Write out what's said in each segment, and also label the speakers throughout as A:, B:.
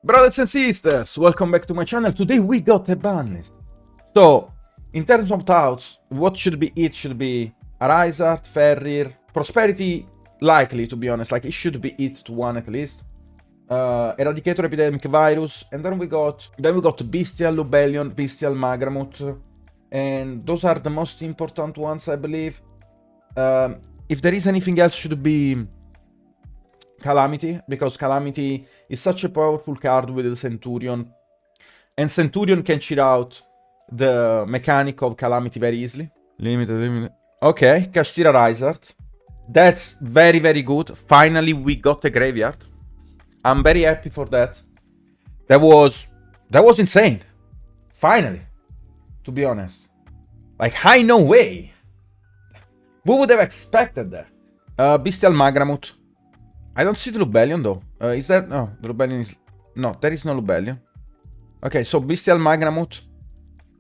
A: Brothers and sisters, welcome back to my channel. Today we got a ban list. So, in terms of thoughts, what should be it? Should be arise-hearth, Ferrir, Prosperity, likely to be honest, like it should be it to one at least. Eradicator, Epidemic Virus, and then we got Bestial Lubellion, Bestial Magramuth, and those are the most important ones, I believe. If there is anything else, should be Calamity, because Calamity is such a powerful card with the Centurion, and Centurion can cheat out the mechanic of Calamity very easily. Limited. Okay, Kashtira arise-hearth. That's very, very good. Finally, we got a graveyard. I'm very happy for that. That was insane. Finally, to be honest. Like, no way. Who would have expected that? Bestial Magramuth. I don't see the Lubellion though. Is there? No, the Lubellion is... No, there is no Lubellion. Okay, so Bestial Magramuth.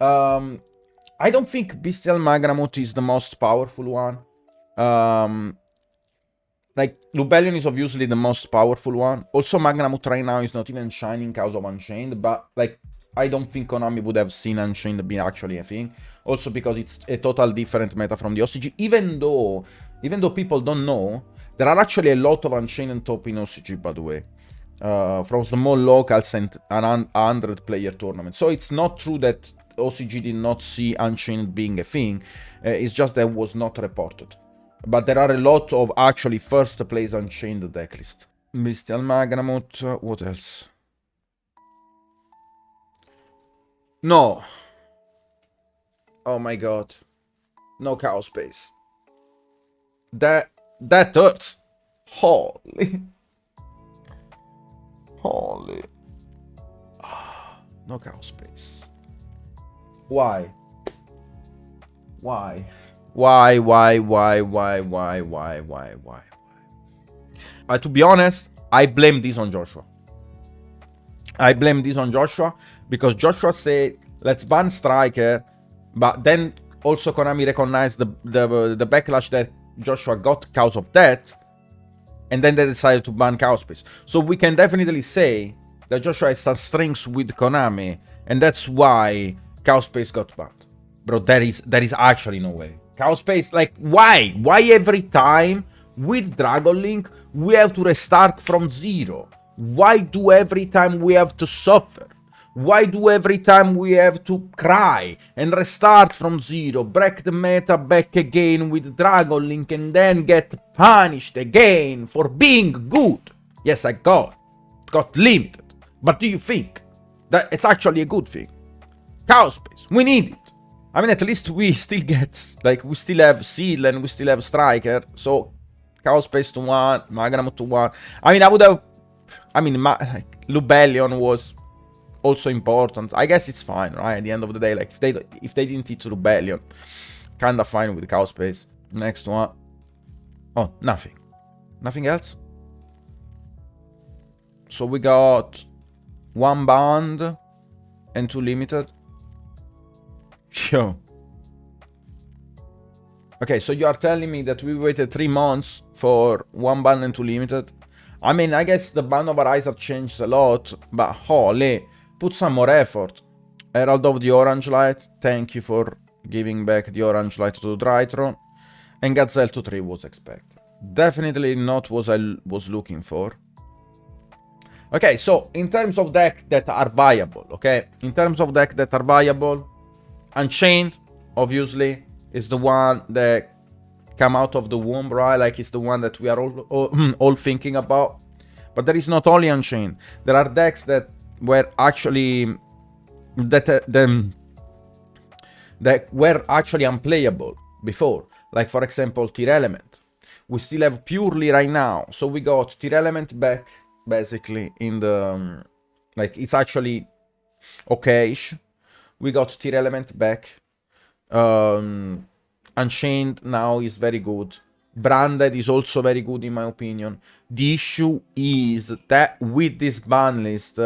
A: I don't think Bestial Magramuth is the most powerful one. Like, Lubellion is obviously the most powerful one. Also, Magramuth right now is not even shining cause of Unchained, but, like, I don't think Konami would have seen Unchained being actually a thing. Also because it's a total different meta from the OCG, even though people don't know, there are actually a lot of Unchained top in OCG, by the way. From small locals and 100-player tournaments. So it's not true that OCG did not see Unchained being a thing. It's just that it was not reported. But there are a lot of actually first place Unchained decklist. Bestial Magramuth, what else? No. Oh my god. No Chaos Space. That hurts. Holy. No Chaos Space. Why? To be honest, I blame this on Joshua. Because Joshua said, let's ban Striker, but then also Konami recognized the backlash that Joshua got cause of that, and then they decided to ban Chaos Space. So we can definitely say that Joshua has some strings with Konami, and that's why Chaos Space got banned. Bro, there is actually no way. Chaos Space, like, why? Why every time with Dragon Link we have to restart from zero? Why do every time we have to suffer? Why do every time we have to cry and restart from zero, break the meta back again with Dragon Link, and then get punished again for being good? Yes, I got limited. But do you think that it's actually a good thing? Chaos Space, we need it. I mean, at least we still get, like, we still have Seal and we still have Striker. So, Chaos Space to 1, Magramuth to 1. I mean, like, Lubellion was also important. I guess it's fine, right? At the end of the day, like, if they didn't hit Lubellion, kinda fine with Chaos Space. Next one. Oh, nothing. Nothing else? So we got 1 band and 2 limited. Yo. Okay, so you are telling me that we waited 3 months for 1 band and 2 limited? I mean, I guess the band of Arise changed a lot, but holy, put some more effort. Herald of the Orange Light, thank you for giving back the Orange Light to Drytron. And Gazelle to 3 was expected. Definitely not what I was looking for. Okay, so in terms of deck that are viable, Unchained, obviously, is the one that come out of the womb, right? Like, it's the one that we are all thinking about. But there is not only Unchained. There are decks that were actually unplayable before. Like, for example, Tear Element. We still have Purely right now. So we got Tear Element back, basically, in the... like, it's actually okay-ish. We got Tear Element back. Unchained now is very good. Branded is also very good in my opinion. The issue is that with this ban list,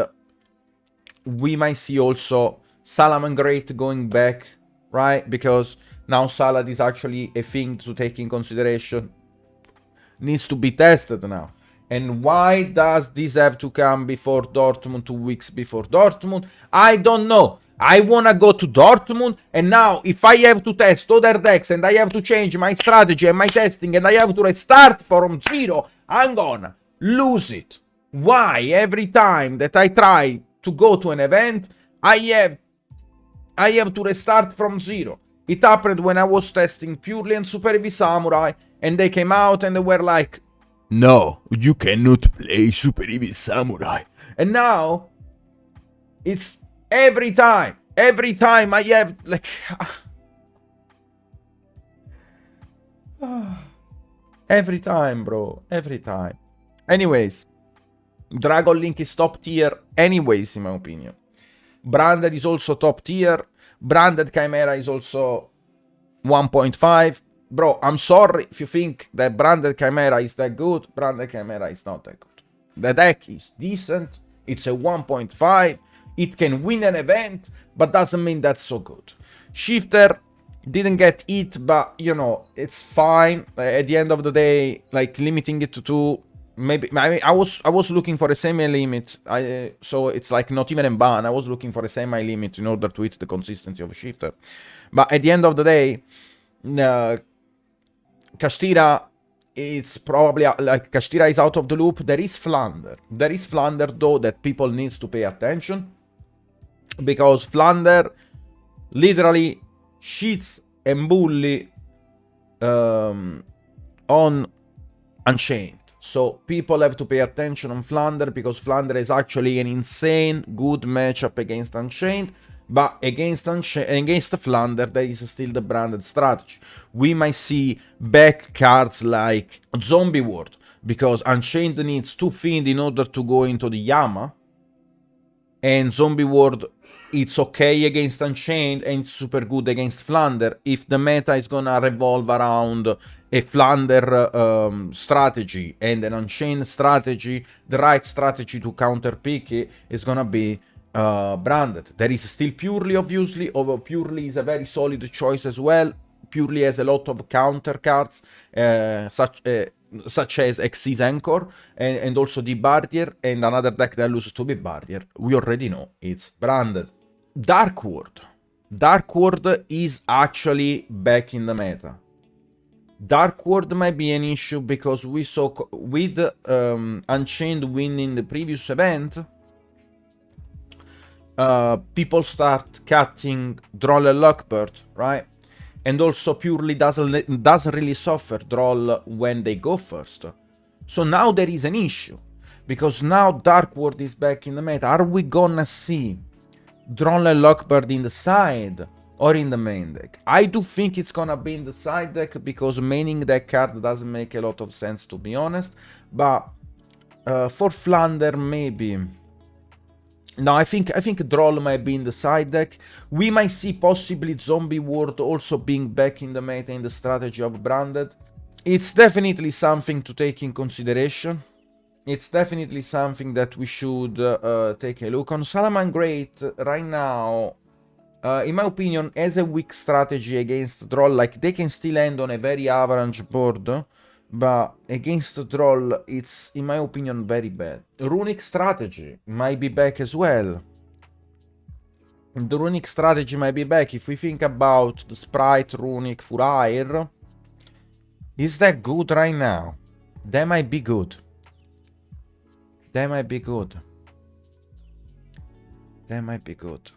A: we might see also Salamangreat going back, right? Because now Salad is actually a thing to take in consideration. Needs to be tested now. And why does this have to come before Dortmund, 2 weeks before Dortmund? I don't know. I wanna go to Dortmund, and now if I have to test other decks and I have to change my strategy and my testing and I have to restart from zero, I'm gonna lose it. Why? Every time that I try to go to an event, I have to restart from zero. It happened when I was testing Purely and Super Heavy Samurai, and they came out and they were like, no, you cannot play Super Heavy Samurai. And now, it's every time I have, like... every time, bro. Every time. Anyways, Dragon Link is top tier anyways, in my opinion. Branded is also top tier. Branded Chimera is also 1.5. Bro, I'm sorry if you think that Branded Chimera is that good. Branded Chimera is not that good. The deck is decent. It's a 1.5. It can win an event, but doesn't mean that's so good. Shifter didn't get it, but, you know, it's fine. At the end of the day, like, limiting it to 2... Maybe I was looking for a semi-limit, so it's like not even a ban. I was looking for a semi-limit in order to hit the consistency of Shifter. But at the end of the day, Kashtira is probably, like, Kashtira is out of the loop. There is Flander. There is Flander, though, that people needs to pay attention. Because Flander literally cheats and bully on Unchained. So people have to pay attention on Flander, because Flander is actually an insane good matchup against Unchained. But against Flander, there is still the branded strategy. We might see back cards like Zombie World, because Unchained needs 2 Fiend in order to go into the Yama. And Zombie World, it's okay against Unchained and it's super good against Flander. If the meta is gonna revolve around a Flander strategy and an Unchained strategy, the right strategy to counter pick it is gonna be Branded. There is still Purely, obviously, although Purely is a very solid choice as well. Purely has a lot of counter cards, such as Xyz Anchor, and also the Barrier, and another deck that loses to be Barrier. We already know it's Branded. Dark World. Dark World is actually back in the meta. Dark World might be an issue because we saw with Unchained winning the previous event, people start cutting Droll and Lockbird, right? And also Purely doesn't really suffer Droll when they go first. So now there is an issue, because now Dark World is back in the meta. Are we gonna see Droll and Lockbird in the side or in the main deck? I do think it's gonna be in the side deck, because maining that card doesn't make a lot of sense, to be honest. But for Flander, maybe. No, I think Droll might be in the side deck. We might see possibly Zombie World also being back in the meta in the strategy of Branded. It's definitely something to take in consideration. It's definitely something that we should take a look on. Salamangreat right now, in my opinion, has a weak strategy against Droll. Like, they can still end on a very average board, but against Droll, it's, in my opinion, very bad. Runic strategy might be back as well. The Runic strategy might be back. If we think about the Sprite Runic Furair, is that good right now? That might be good. That might be good. That might be good.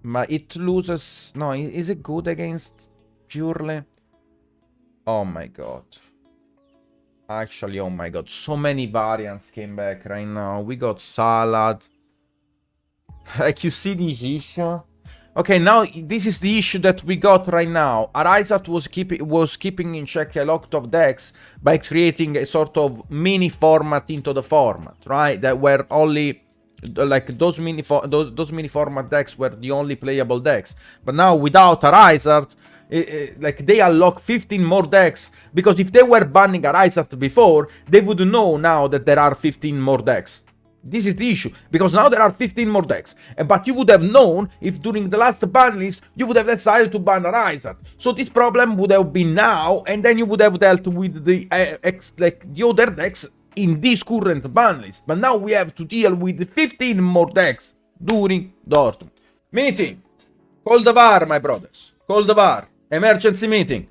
A: But it loses... No, is it good against Purely? Oh my god. Actually, oh my god. So many variants came back right now. We got Salad. Like, you see this issue? Okay, now this is the issue that we got right now. arise-hearth was keeping in check a lot of decks by creating a sort of mini format into the format, right? That were only like those mini format decks were the only playable decks. But now without arise-hearth, like, they unlock 15 more decks, because if they were banning arise-hearth before, they would know now that there are 15 more decks. This is the issue, because now there are 15 more decks. But you would have known if during the last ban list you would have decided to ban arise-hearth. So this problem would have been now, and then you would have dealt with the the other decks in this current ban list, but now we have to deal with 15 more decks during Dortmund. Meeting. Call the VAR, my brothers. Call the VAR. Emergency meeting.